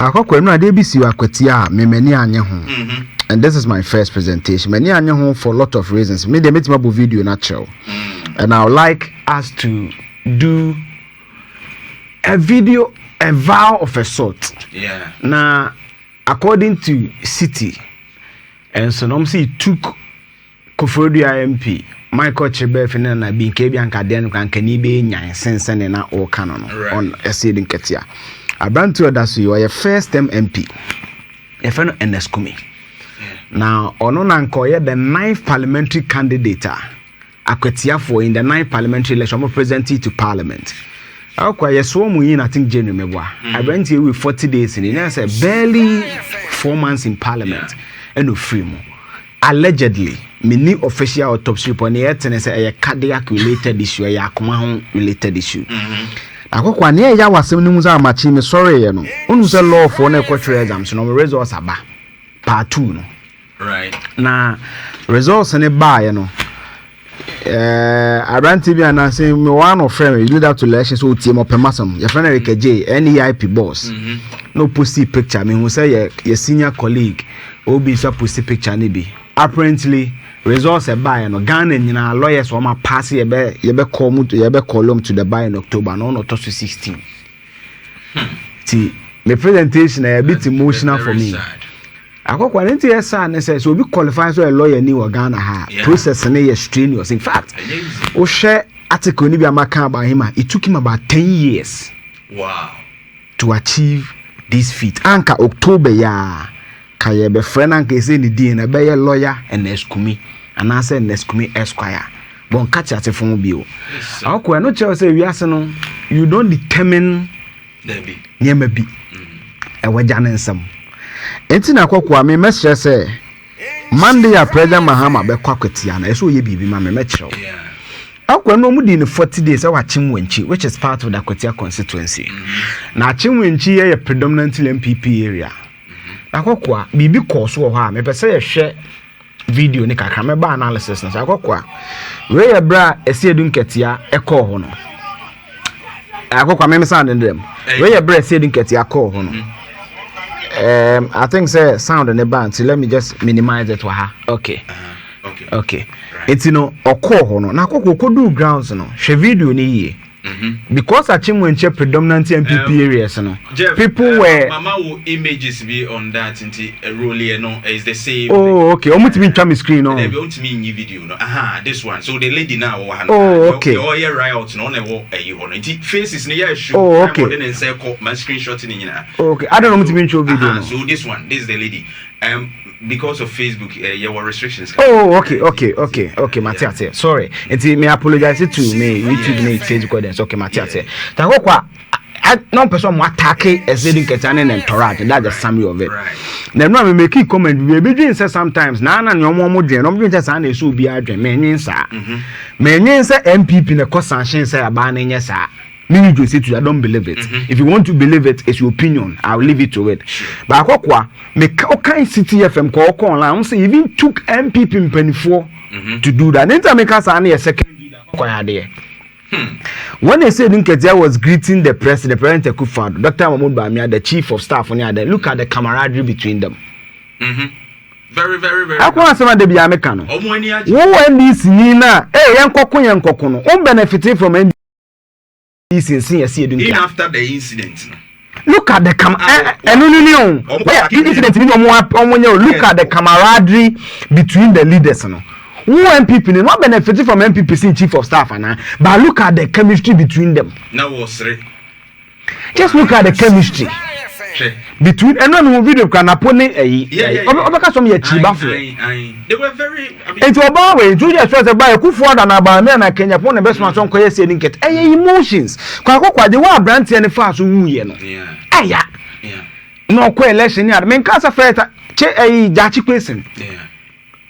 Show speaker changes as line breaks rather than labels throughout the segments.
akokwa no ade bi si akwatia me mani anye ho. And this is my first presentation. Many anye ho for a lot of reasons. Me dey meet my video natural. And I would like us to do a video, a vow of a sort.
Yeah.
Now, according to City, and so now see took Kofodu MP, Michael Chebef and I being Kabian Kaden can be nyan sense and na all canon on ASIEDU NKETIAH. I brand to that so you are your first time MP. If I know NSCOMI. Now, ono nankoye the 9th parliamentary candidate akwetia for in the 9th parliamentary election mo present to parliament. Akwa yeso mu yin I think January meboa. I went here with 40 days in it. Say barely 4 months in parliament and no free mo. Allegedly, many official autopsy report yet and say a cardiac related issue, a akoma related issue. Akwa ne ya wasem ni muza amachi me sorry ye no. Unu say law for na kwatwe exam so no results aba. Part 2 no.
Right.
Na results ne buy no. I ran TV and I say me one of friend you do that to election so team up masam. Your friend Eric J NEIP boss. No posty picture. Me who say your senior colleague obi so posty picture ni bi. Apparently results a buy no Ghana nyina lawyers o ma pass ye be call mu ye be call to the buy in October no to 16. See my presentation a bit emotional for me. Akokwa nti yesa ne say so be qualify so a lawyer ni wa Ghana ha process na ye strenuous. In fact o share article ni bi amaka about him it took him about 10 years to achieve this feat. Anka October ya kaye be friend anka say ni din na be lawyer and NSCOMI and I say NSCOMI Esquire bon catch at phone bio. Akokwa no tell say we ase no you don't determine
there be
nyema bi e wagya nsam. Enti na kwakwa me mesre say Monday ya President Mahama be kwakwatia na eso ye bibi ma me mekyerɛw. Akwa no mu di ne 40 days awa Chimwenchi which is part of the Akwatia constituency. Na Chimwenchi ye predominantly MPP area. Akokwa bibi course wo ha me pese ye hwɛ video ni kakra me ba analysis na akokwa we ye bra ASIEDU NKETIAH ekɔ ho no. Akokwa me sound ndem. We ye bra ASIEDU NKETIAH ekɔ ho no. I think say sound in the band, so let me just minimize it. Okay. Okay. Right. It's okɔ no. Na kokɔ do grounds no. She video ni ye. Because Achimwenche predominant MPP areas no.
Jeff,
people were
mama will images be on that into a role no is the same.
Oh, okay. Almost me try my screen no.
They won't me new video no. This one. So the lady now
oh, okay.
Oh, yeah, right no na you on. Faces near show.
Oh, okay.
Then say my screenshot in
okay. I don't know what to show video. No.
So this one, this is the lady. Because of Facebook, there were restrictions.
Oh, okay. Matiate. Sorry. Me apologize to me. YouTube me Facebook then. Okay, Matiate. Takokwa no person mo attack ASIEDU NKETIAH and entourage. That's the summary of it.
Right.
Then no me make a comment. We be doing say sometimes na nyomo mo dwen. No be say say na so bi adwen. Me nyin sa. Me nyin say MPP na cause sanction say aba na nya sa. Me you say to I don't believe it. If you want to believe it, it's your opinion. I'll leave it to it. But akokwa me okay City FM call online. Say even took MPP mpanyfo to do that. Then make us an second leader. When they said NKETIAH was greeting the president Akufo-Addo, Dr. Mahmoud Bawumia, the chief of staff, look at the camaraderie between them.
Very, very, very.
I want some of the Biamekano. When this Nina, Yankoko no, benefiting from NDC
in after the incident.
Look at the look at the camaraderie between the leaders. Who MPP not benefiting from MPP chief of staff, but look at the chemistry between them. Just look at the chemistry between and one video can upon it. They
were very.
It's about way. Julia tries to buy a good for and about men. I can upon the best man some saying get emotions. Quite the one brand and fast who yeah. No election yard. Men cast a fair Jachi person.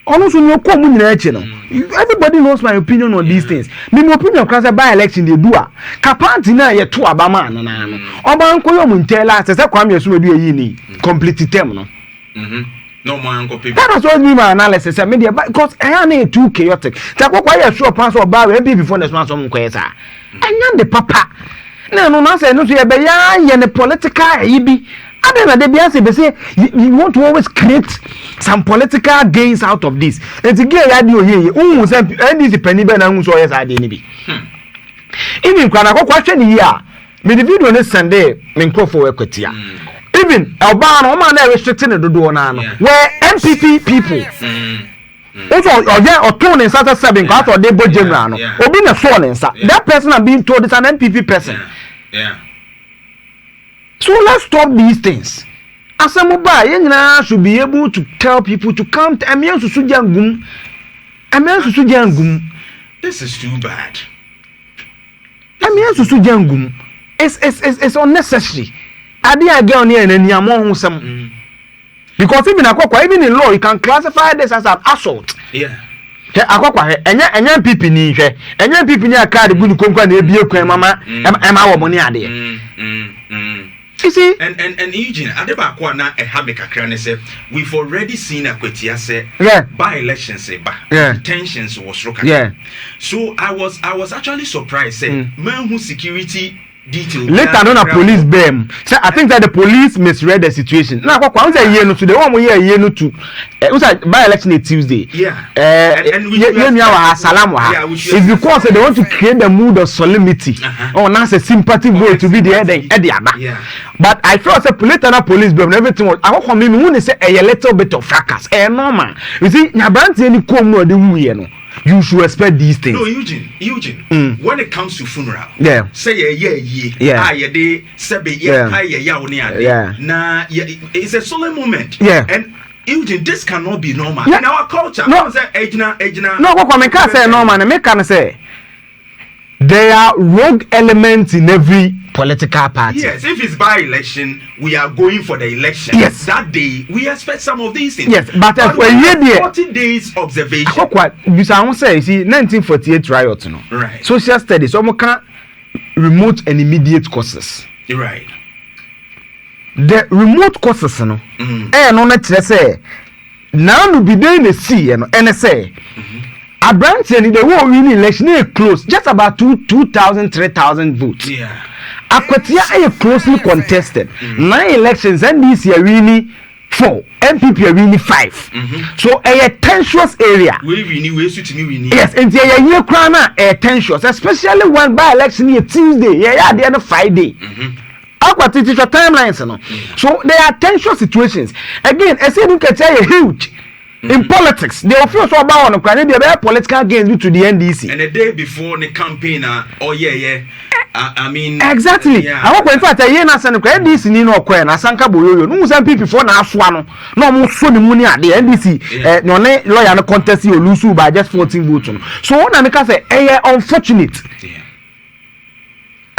Almost when you come in everybody knows my opinion on these things. My opinion class by election they do. Kapantina ye to Obama na. Oba nkoyo muntela se kwame so medu yini complete term no.
No man go people.
That was what me my analysis media because I am too chaotic. Takwa ye sure pass Oba we before the man some kwesa. Anya the papa. Na no say no so ye be ya ye ne political e bi At the end of the day, they say you want to always create some political gains out of this. And to get radio here, who say this penny ben and so yes I didn't be. Even when I go question here, me the video on Sunday, me call for equity. Even Albano man are restricting the door now. Where MPP people. Also, or tone in such a seven class or they both general. Or being a sworn in that person are being told it's an MPP person.
Yeah.
So let's stop these things. As a mobile, should be able to tell people to come to Emian Susujangum. Emian Susujangum.
This is too bad.
Emian Susujangum. It's unnecessary. I didn't get on here and any among some. Because even in law, you can classify this as an assault.
Yeah.
Enya people ni hwe enya people ni card good konkwa na ebie kwan mama ema wo money ade you see
and Eugene adeba na have make akra ne say we've already seen akwatia say by elections say ba tensions was rock. So I was actually surprised say man who security detail
later on a police bam say I think that the police misread the situation now kwa say ye no to the one ye no to by election Tuesday and we it's because they want to create the mood of solemnity or now say sympathy vote to be there then but I felt say later on a police bam everything was I come me when they say a little bit of fracas normal you see nyabrante ni kom no de wu ye no. You should respect these things.
No, Eugene. When it comes to funeral, say nah, it's a solemn moment. And Eugene, this cannot be normal in our culture.
No, what can say normal? And make can say there are rogue elements in every political party.
Yes, if it's by election, we are going for the election.
Yes,
that day we expect some of these things.
Yes, but for a year,
40 days observation.
What you say? See, 1948 riot, no.
Right.
Social studies, some can remote and immediate causes.
Right.
The remote causes, no. No, let's say now we be there in the sea, and say. A branch and the whole winning election is close, just about 2,000, 3,000 votes.
Yeah.
Akwatia is closely contested. 9 elections, NDC are really 4, MPP are really 5. So a tensious area. Yes, and the year crown a tensious, especially when by election here Tuesday, the other Friday. Akwatia is a timeline, so there are tensious situations. Again, ASIEDU is huge. In politics, they feel so about on the political gains due to the NDC.
And the day before the campaign, I mean
exactly. I hope in fact a year na send NDC ni no kwen na sanka boyoyo. No some people for na aswa no. No mo so ni money at the NDC. No lawyer no contest you lose by just 14 votes. So when I make say unfortunate.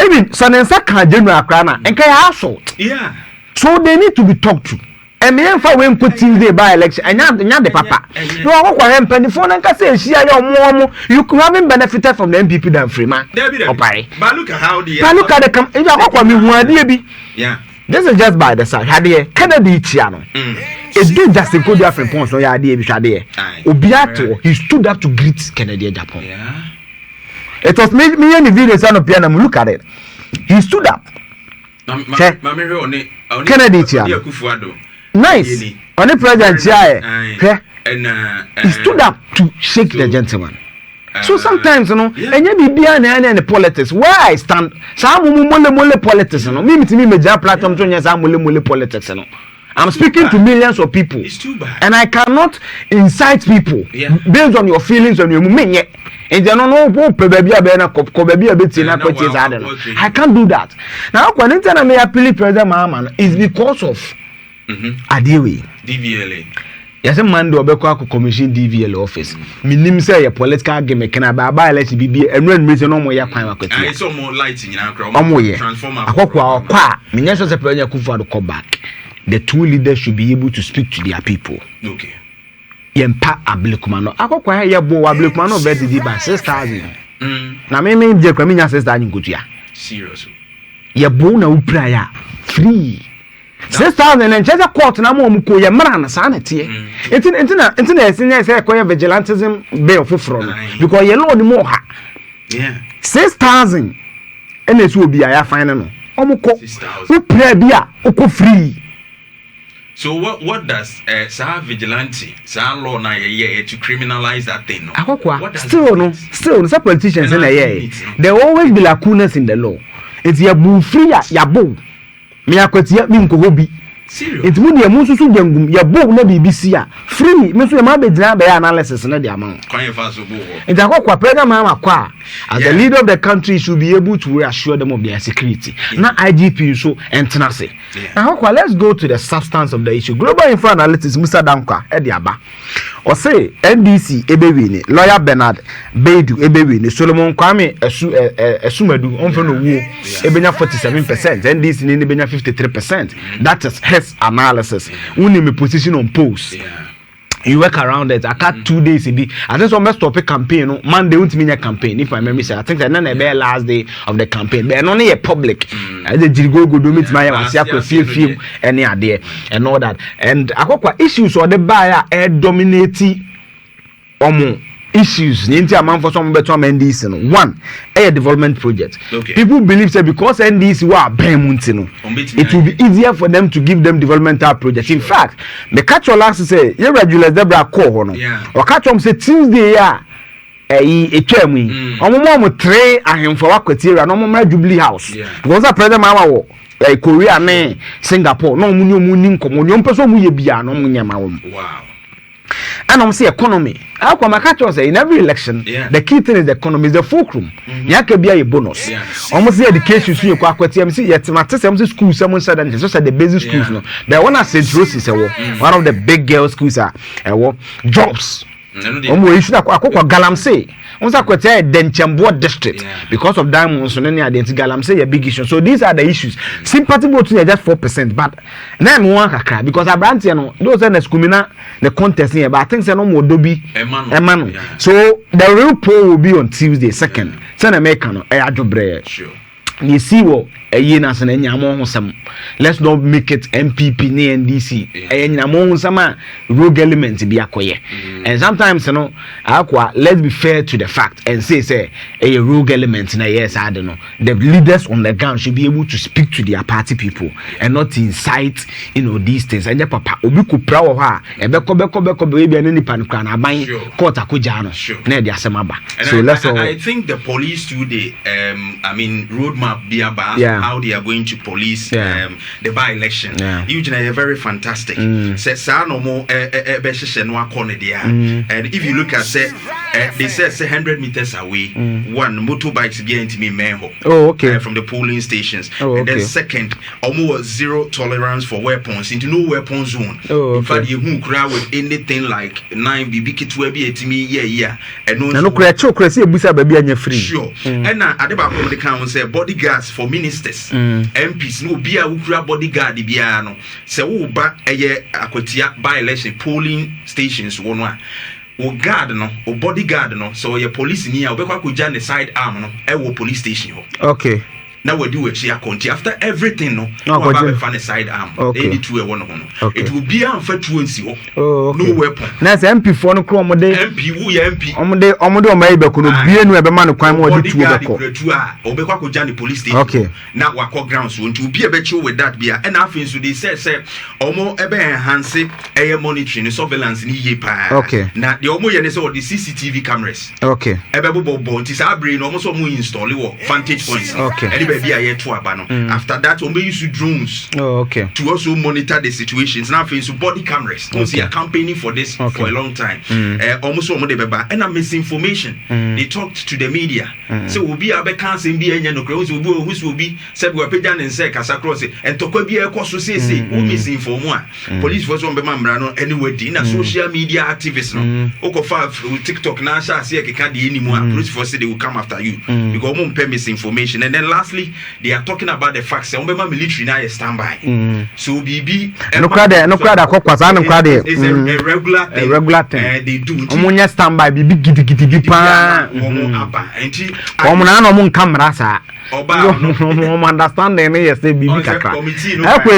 Even Sanensa can general krana and can assault.
Yeah.
So they need to be talked to. And me for when put Tuesday by election and the papa. No, I am penny phone and say you haven't benefited from the MPP than free man.
But look at how the
look at the
yeah.
This is just by the side. Had the Kennedy Chiano. It's do just a good different points. No idea which idea. Obiato, he stood up to greet Kennedy Japan.
Yeah.
It was me and the video son of piano. Look at it. He stood up. Kennedy Chiano. Nice. On the president, he stood up to shake the gentleman. So sometimes, you know, and you be behind the politics. Where I stand, some mole politics, you know, me major platform to some mole politics, you know. I'm speaking to millions of people.
It's too bad.
And I cannot incite people based on your feelings on your movement. And they don't know I can't do that. Now, when I may appeal President Mahaman, it's because of Adiwe.
DVLA.
Yes, a man do a Beko commission DVLA office. Minim say a political game can buy election BB and run reason no more.
I saw more lights in our
transformer. Minister of President Kufuor to come back. The two leaders should be able to speak to their people.
Okay.
Yempa ablekumano. Akokwa ya bo ablekumano bet di ba 6,000. Na me je kwa minya 6,000 nkotua.
Serious.
Ye bo na upra ya free. 6,000 and just court na mo mko ye mara na sa na tie. Entina esinya say kwa vigilantism be ofofro no because ye law ni mo ha.
Yeah.
6,000 ene so obi aya fine no. Omko upra bia okọ free.
So what does vigilante law na to criminalize that thing?
No? Still, some politicians in the there always be lacunas in the law. It's ya bu free ya bo. Me akwatia mi nkohobi.
Serious.
It's mun ya mususu dengum ya bo na BBC a free me so ma be gyina be analysis na the amount.
Kwan fa so bo.
It's akwa president mama kwa as the leader of the country should be able to reassure them of their security. Na IGP so entenase. Now let's go to the substance of the issue. Global Info Analytics Musa Dankwa Ediaba. Or say NDC Ebewini, lawyer Bernard Beidu Ebewini, Solomon Kwame Esumadu, Onfeno Wu, Ebenya 47%, NDC Nibenya 53%. That is his analysis. Only me position on post. You work around it. I cut 2 days. I think some stop a campaign. No, Monday won't mean a campaign. If I remember, I think that none the last day of the campaign. But only a public. I did go do meet my feel any idea and all that. And I got issues or the buyer dominating issues. The amount for some better NDC. One, a development project. Okay. People believe that because NDC were Bemuntino, it will be easier for them to give them developmental projects. In fact, the catch all last say, you regular Debra call or catch on say Tuesday, a chairman, or more tray and him for Aquateria, no more Jubilee House. Because a president Mama. Korea, Singapore, no Munin, Common person, we be no Munyama. Wow. And I'm saying economy. How come I catch us in every election? The key thing is the economy, is the fulcrum. You can be a bonus. Almost the education, you can quite see yet. My sister, school, someone said, and it's just at the basic schools. No, but when I said Rose is one of the big girls' schools are jobs. We should have Galamsey. Once I could say Denchambua district because of diamonds and any identity Galamsey a big issue. So these are the issues. Sympathy voting is just 4%, but then one cry because I brand those are the skumina the contest here, but I think no more dobi Emmanuel. So the real poll will be on Tuesday 2nd. Send a mekano sure. You see what a yenas and any some. Let's not make it MPP near NDC. And among some rogue elements be acquired. And sometimes, you know, let's be fair to the fact and say a rogue element in a yes, I don't know. The leaders on the ground should be able to speak to their party people and not incite, these things. And papa, Obiku Prow ha, a beko baby and any pancran, a buying court a kujano, near the Asamaba. So
I think the police today, roadmap be about how they are going to police the by-election. Eugene, are very fantastic. Says no more and if you look at they say 100 meters away, one motorbikes be into me from the polling stations. And then second, almost zero tolerance for weapons into no weapon zone. In fact, you who crowd with anything like 9 BB to be at me and no
crazy baby and you're free.
Sure. And now at the back of the council say bodyguards for ministers, MPs, no be a ukra bodyguard the biano. Say, oh, back a year, Akwatia by election polling stations, one. O guard no, o bodyguard no, so your police in here, Obekwa Kujan the side arm no, police station. Okay. Now we do a chia conti after everything no a side arm. They two a one. It will be unfair to no weapon.
Now MP for no chrome
MP who MP
omodo maybe could be no man crime or
Obekwa Kujan the police station. Okay. Now we call grounds want to be a better with that beer and after so they say omo ebe enhance air monitoring surveillance ni ye pa. Okay. Now the omo yen say the CCTV cameras. Okay. Ebe bobo nti sa brain almost omo install vantage points. Okay. After that, we use drones to also monitor the situations. Now, for body cameras, we are campaigning for this for a long time. Almost and misinformation. They talked to the media. So we'll be a cancer be any no crows will be said we are paid and say across it and to be a cost to say who misinform one. Police was on the anyway, dinner social media activists. No, TikTok now, say can't anymore. Police force they will come after you because won't pay misinformation. And then lastly, they are talking about the facts. The military now is standby. So BB
no crowd a regular thing.
They do.
Omunya standby BB gidi pa. No camera sa. Understanding yes they BB kakra.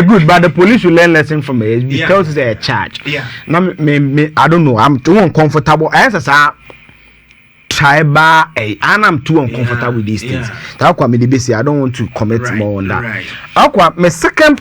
Good, but the police will learn lesson from it because it's a charge. Yeah. Now me I don't know. I'm too uncomfortable. And I'm too uncomfortable with these things. That's why I don't want to comment more on that. Right. My second